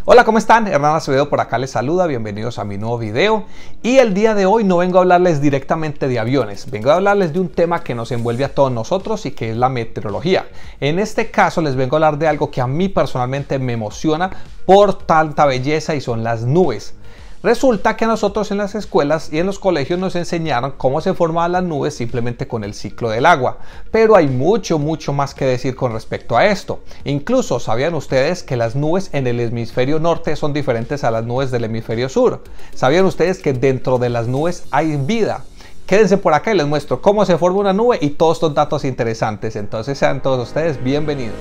Hola, ¿cómo están? Hernán Acevedo por acá les saluda, bienvenidos a mi nuevo video. Y el día de hoy no vengo a hablarles directamente de aviones, vengo a hablarles de un tema que nos envuelve a todos nosotros y que es la meteorología. En este caso les vengo a hablar de algo que a mí personalmente me emociona por tanta belleza y son las nubes. Resulta que a nosotros en las escuelas y en los colegios nos enseñaron cómo se formaban las nubes simplemente con el ciclo del agua. Pero hay mucho más que decir con respecto a esto. Incluso, ¿sabían ustedes que las nubes en el hemisferio norte son diferentes a las nubes del hemisferio sur? ¿Sabían ustedes que dentro de las nubes hay vida? Quédense por acá y les muestro cómo se forma una nube y todos estos datos interesantes. Entonces sean todos ustedes bienvenidos.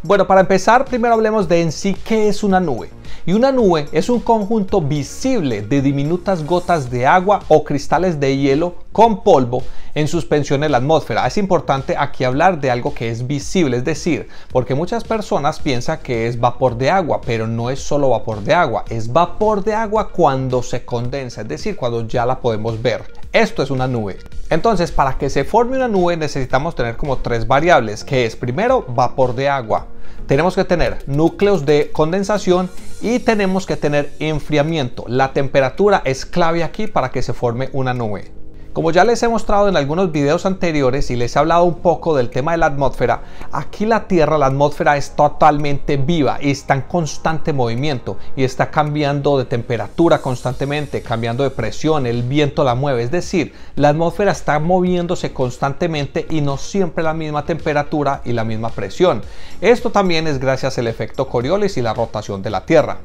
Bueno, para empezar, primero hablemos de en sí qué es una nube. Y una nube es un conjunto visible de diminutas gotas de agua o cristales de hielo con polvo en suspensión en la atmósfera. Es importante aquí hablar de algo que es visible, es decir, porque muchas personas piensan que es vapor de agua, pero no es solo vapor de agua, es vapor de agua cuando se condensa, es decir, cuando ya la podemos ver. Esto es una nube. Entonces, para que se forme una nube necesitamos tener como tres variables, que es primero vapor de agua. Tenemos que tener núcleos de condensación y tenemos que tener enfriamiento. La temperatura es clave aquí para que se forme una nube. Como ya les he mostrado en algunos videos anteriores y les he hablado un poco del tema de la atmósfera, aquí la Tierra, la atmósfera es totalmente viva y está en constante movimiento y está cambiando de temperatura constantemente, cambiando de presión, el viento la mueve, es decir, la atmósfera está moviéndose constantemente y no siempre la misma temperatura y la misma presión. Esto también es gracias al efecto Coriolis y la rotación de la Tierra.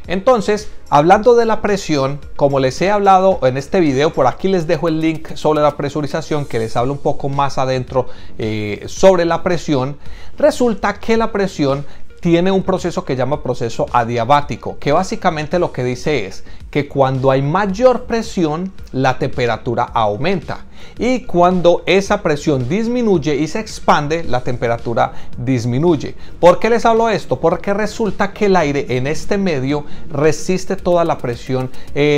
Entonces, hablando de la presión, como les he hablado en este video, por aquí les dejo el link sobre la presurización que les hablo un poco más adentro sobre la presión. Resulta que la presión tiene un proceso que llama proceso adiabático, que básicamente lo que dice es que cuando hay mayor presión, la temperatura aumenta. Y cuando esa presión disminuye y se expande, la temperatura disminuye. ¿Por qué les hablo esto? Porque resulta que el aire en este medio resiste toda la presión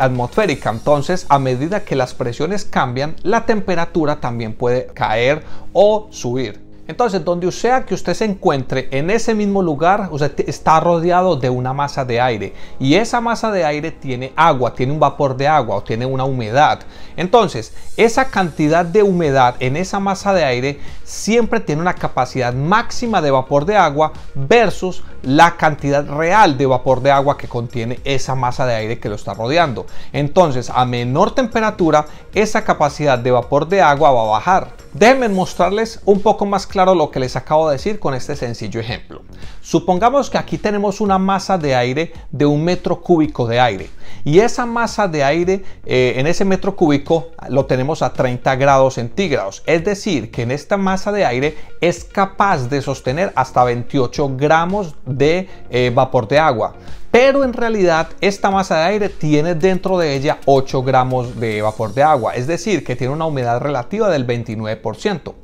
atmosférica. Entonces, a medida que las presiones cambian, la temperatura también puede caer o subir. Entonces, donde sea que usted se encuentre en ese mismo lugar, usted está rodeado de una masa de aire y esa masa de aire tiene agua, tiene un vapor de agua o tiene una humedad. Entonces, esa cantidad de humedad en esa masa de aire siempre tiene una capacidad máxima de vapor de agua versus la cantidad real de vapor de agua que contiene esa masa de aire que lo está rodeando. Entonces, a menor temperatura, esa capacidad de vapor de agua va a bajar. Déjenme mostrarles un poco más claro lo que les acabo de decir con este sencillo ejemplo. Supongamos que aquí tenemos una masa de aire de 1 metro cúbico de aire y esa masa de aire en ese metro cúbico lo tenemos a 30 grados centígrados. Es decir, que en esta masa de aire es capaz de sostener hasta 28 gramos de vapor de agua. Pero en realidad esta masa de aire tiene dentro de ella 8 gramos de vapor de agua, es decir, que tiene una humedad relativa del 29%.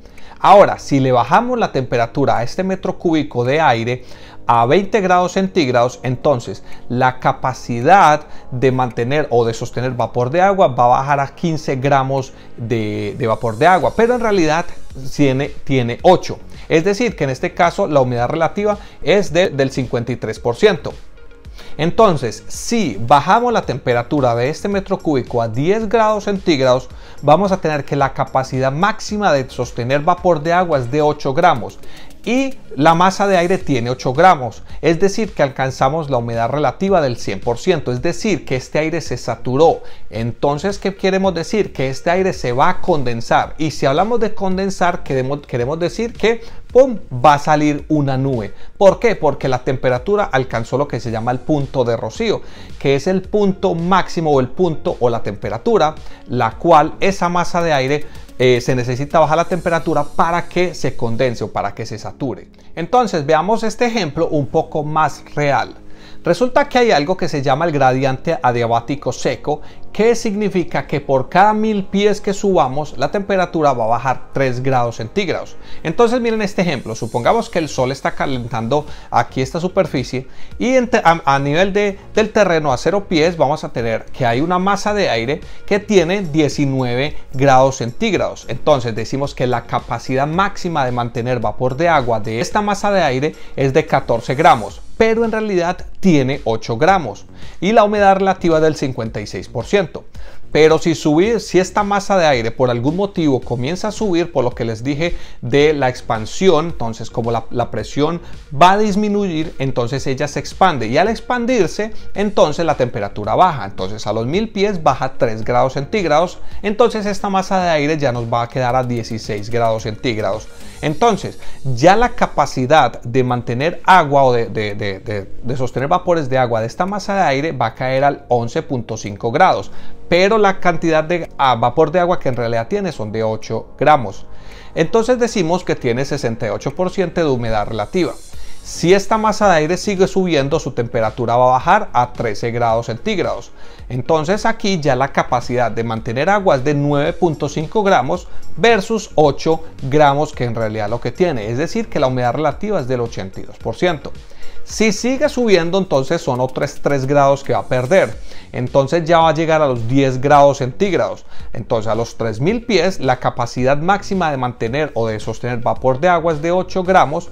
Ahora, si le bajamos la temperatura a este metro cúbico de aire a 20 grados centígrados, entonces la capacidad de mantener o de sostener vapor de agua va a bajar a 15 gramos de vapor de agua, pero en realidad tiene 8. Es decir, que en este caso la humedad relativa es del 53%. Entonces, si bajamos la temperatura de este metro cúbico a 10 grados centígrados, vamos a tener que la capacidad máxima de sostener vapor de agua es de 8 gramos. Y la masa de aire tiene 8 gramos, es decir que alcanzamos la humedad relativa del 100%, es decir que este aire se saturó. Entonces, ¿qué queremos decir? Que este aire se va a condensar, y si hablamos de condensar queremos decir que ¡pum!, va a salir una nube. ¿Por qué? Porque la temperatura alcanzó lo que se llama el punto de rocío, que es el punto máximo o el punto o la temperatura la cual esa masa de aire se necesita bajar la temperatura para que se condense o para que se sature. Entonces veamos este ejemplo un poco más real. Resulta que hay algo que se llama el gradiente adiabático seco, que significa que por cada 1000 pies que subamos, la temperatura va a bajar 3 grados centígrados. Entonces miren este ejemplo, supongamos que el sol está calentando aquí esta superficie y a nivel del terreno a 0 pies vamos a tener que hay una masa de aire que tiene 19 grados centígrados. Entonces decimos que la capacidad máxima de mantener vapor de agua de esta masa de aire es de 14 gramos. Pero en realidad tiene 8 gramos y la humedad relativa es del 56%. Pero si esta masa de aire por algún motivo comienza a subir, por lo que les dije de la expansión, entonces como la presión va a disminuir, entonces ella se expande y al expandirse, entonces la temperatura baja. Entonces a los 1000 pies baja 3 grados centígrados, entonces esta masa de aire ya nos va a quedar a 16 grados centígrados. Entonces ya la capacidad de mantener agua o de sostener vapores de agua de esta masa de aire va a caer al 11.5 grados, pero la cantidad de vapor de agua que en realidad tiene son de 8 gramos. Entonces decimos que tiene 68% de humedad relativa. Si esta masa de aire sigue subiendo, su temperatura va a bajar a 13 grados centígrados. Entonces aquí ya la capacidad de mantener agua es de 9.5 gramos versus 8 gramos que en realidad lo que tiene. Es decir, que la humedad relativa es del 82%. Si sigue subiendo, entonces son otros 3 grados que va a perder. Entonces ya va a llegar a los 10 grados centígrados. Entonces a los 3000 pies la capacidad máxima de mantener o de sostener vapor de agua es de 8 gramos.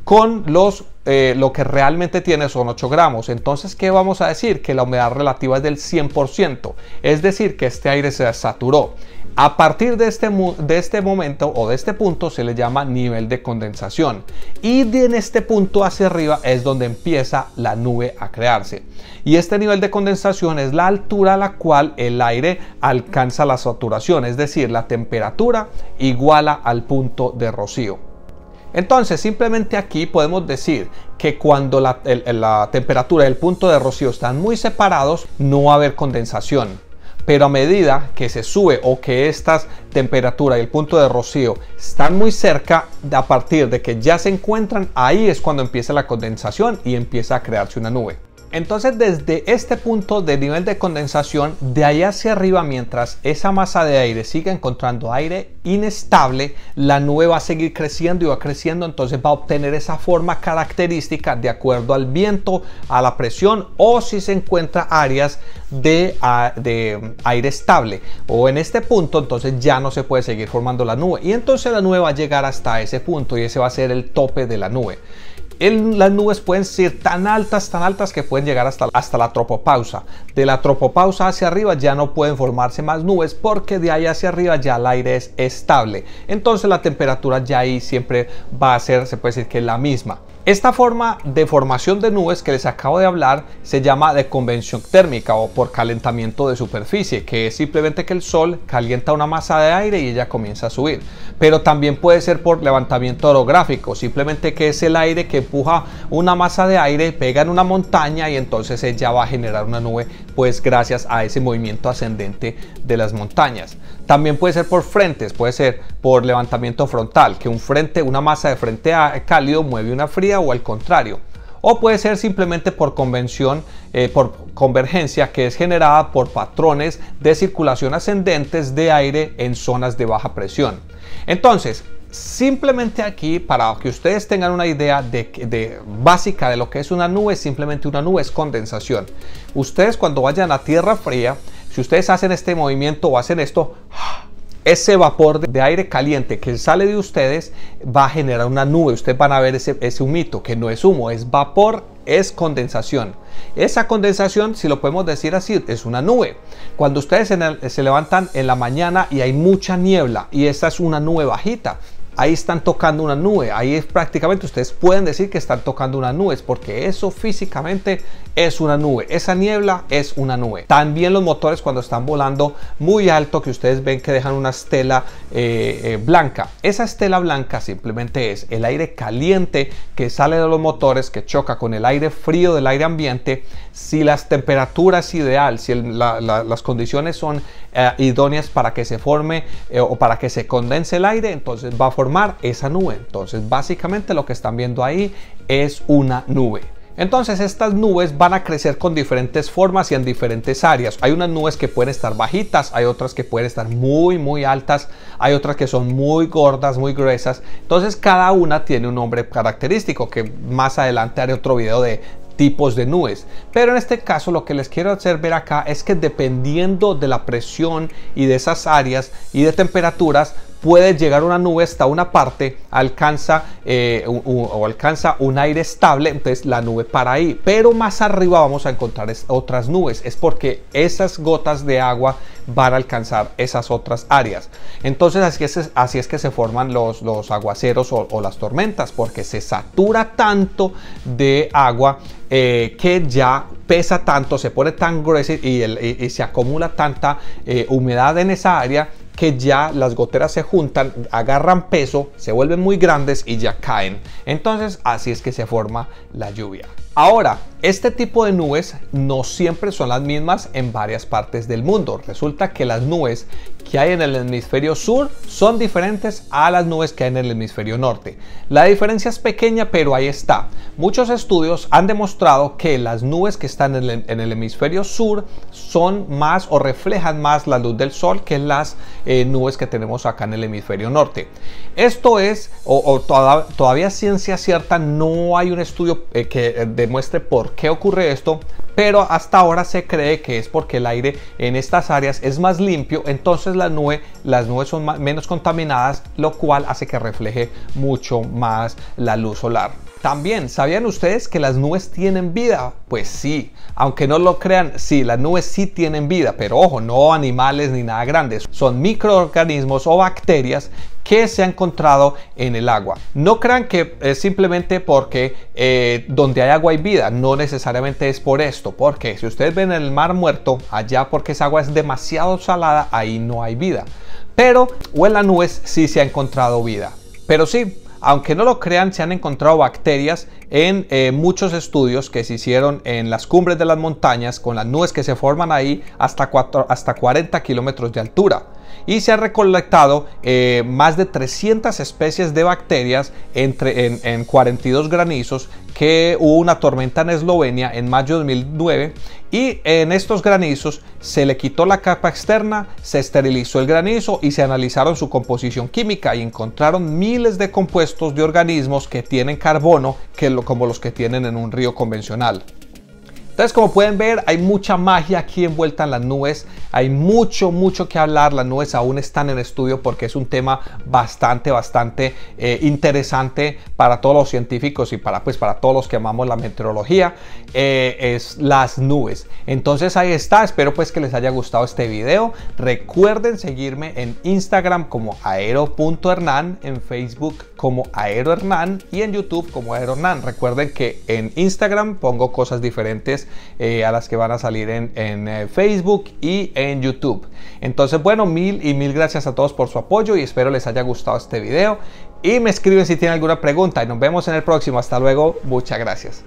Con lo que realmente tiene son 8 gramos. Entonces, ¿qué vamos a decir? Que la humedad relativa es del 100%. Es decir, que este aire se saturó. A partir de este momento o de este punto se le llama nivel de condensación. Y en este punto hacia arriba es donde empieza la nube a crearse. Y este nivel de condensación es la altura a la cual el aire alcanza la saturación. Es decir, la temperatura iguala al punto de rocío. Entonces simplemente aquí podemos decir que cuando la temperatura y el punto de rocío están muy separados no va a haber condensación, pero a medida que se sube o que esta temperatura y el punto de rocío están muy cerca, a partir de que ya se encuentran, ahí es cuando empieza la condensación y empieza a crearse una nube. Entonces desde este punto de nivel de condensación, de ahí hacia arriba, mientras esa masa de aire siga encontrando aire inestable, la nube va a seguir creciendo y va creciendo, entonces va a obtener esa forma característica de acuerdo al viento, a la presión o si se encuentra áreas de aire estable. O en este punto entonces ya no se puede seguir formando la nube y entonces la nube va a llegar hasta ese punto y ese va a ser el tope de la nube. Las nubes pueden ser tan altas que pueden llegar hasta la tropopausa. De la tropopausa hacia arriba ya no pueden formarse más nubes porque de ahí hacia arriba ya el aire es estable. Entonces la temperatura ya ahí siempre va a ser, se puede decir que la misma. Esta forma de formación de nubes que les acabo de hablar se llama de convección térmica o por calentamiento de superficie, que es simplemente que el sol calienta una masa de aire y ella comienza a subir. Pero también puede ser por levantamiento orográfico, simplemente que es el aire que empuja una masa de aire, pega en una montaña y entonces ella va a generar una nube, pues gracias a ese movimiento ascendente de las montañas. También puede ser por frentes, puede ser por levantamiento frontal, que una masa de frente cálido mueve una fría o al contrario. O puede ser simplemente por convección, por convergencia, que es generada por patrones de circulación ascendentes de aire en zonas de baja presión. Entonces, simplemente aquí, para que ustedes tengan una idea básica de lo que es una nube, simplemente una nube es condensación. Ustedes cuando vayan a tierra fría, si ustedes hacen este movimiento o hacen esto, ese vapor de aire caliente que sale de ustedes va a generar una nube. Ustedes van a ver ese humito, que no es humo, es vapor, es condensación. Esa condensación, si lo podemos decir así, es una nube. Cuando ustedes se levantan en la mañana y hay mucha niebla y esta es una nube bajita, ahí están tocando una nube. Ahí es prácticamente, ustedes pueden decir que están tocando una nube, porque eso físicamente es una nube. Esa niebla es una nube. También los motores cuando están volando muy alto, que ustedes ven que dejan una estela blanca. Esa estela blanca simplemente es el aire caliente que sale de los motores, que choca con el aire frío del aire ambiente. Si las temperaturas ideal, si las condiciones son idóneas para que se forme o para que se condense el aire, entonces va a formar esa nube. Entonces básicamente lo que están viendo ahí es una nube. Entonces estas nubes van a crecer con diferentes formas y en diferentes áreas. Hay unas nubes que pueden estar bajitas, hay otras que pueden estar muy altas, hay otras que son muy gordas, muy gruesas. Entonces cada una tiene un nombre característico que más adelante haré otro video de tipos de nubes. Pero en este caso lo que les quiero hacer ver acá es que dependiendo de la presión y de esas áreas y de temperaturas, puede llegar una nube hasta una parte, alcanza un aire estable, entonces la nube para ahí, pero más arriba vamos a encontrar otras nubes. Es porque esas gotas de agua van a alcanzar esas otras áreas. Entonces así es que se forman los aguaceros o las tormentas, porque se satura tanto de agua que ya pesa tanto, se pone tan gruesa y se acumula tanta humedad en esa área que ya las goteras se juntan, agarran peso, se vuelven muy grandes y ya caen. Entonces así es que se forma la lluvia. Ahora, este tipo de nubes no siempre son las mismas en varias partes del mundo. Resulta que las nubes que hay en el hemisferio sur son diferentes a las nubes que hay en el hemisferio norte. La diferencia es pequeña, pero ahí está. Muchos estudios han demostrado que las nubes que están en el hemisferio sur son más o reflejan más la luz del sol que las nubes que tenemos acá en el hemisferio norte. Esto es, todavía ciencia cierta, no hay un estudio que demuestre por qué ocurre esto, pero hasta ahora se cree que es porque el aire en estas áreas es más limpio, entonces las nubes son menos contaminadas, lo cual hace que refleje mucho más la luz solar. También, ¿sabían ustedes que las nubes tienen vida? Pues sí, aunque no lo crean, sí, las nubes sí tienen vida, pero ojo, no animales ni nada grandes, son microorganismos o bacterias que se han encontrado en el agua. No crean que es simplemente porque donde hay agua hay vida, no necesariamente es por esto, porque si ustedes ven el mar muerto, allá porque esa agua es demasiado salada, ahí no hay vida, pero o en las nubes sí se ha encontrado vida. Pero sí, aunque no lo crean, se han encontrado bacterias en muchos estudios que se hicieron en las cumbres de las montañas con las nubes que se forman ahí hasta 40 kilómetros de altura. Y se han recolectado más de 300 especies de bacterias en 42 granizos, que hubo una tormenta en Eslovenia en mayo de 2009 y en estos granizos se le quitó la capa externa, se esterilizó el granizo y se analizaron su composición química y encontraron miles de compuestos de organismos que tienen carbono como los que tienen en un río convencional. Entonces, como pueden ver, hay mucha magia aquí envuelta en las nubes, hay mucho que hablar. Las nubes aún están en estudio porque es un tema bastante interesante para todos los científicos y para todos los que amamos la meteorología, es las nubes. Entonces ahí está, espero pues que les haya gustado este video. Recuerden seguirme en Instagram como aero.hernán, en Facebook como aerohernán y en YouTube como aerohernán. Recuerden que en Instagram pongo cosas diferentes a las que van a salir en Facebook y en YouTube. Entonces, bueno, mil gracias a todos por su apoyo y espero les haya gustado este video y me escriben si tienen alguna pregunta y nos vemos en el próximo. Hasta luego, muchas gracias.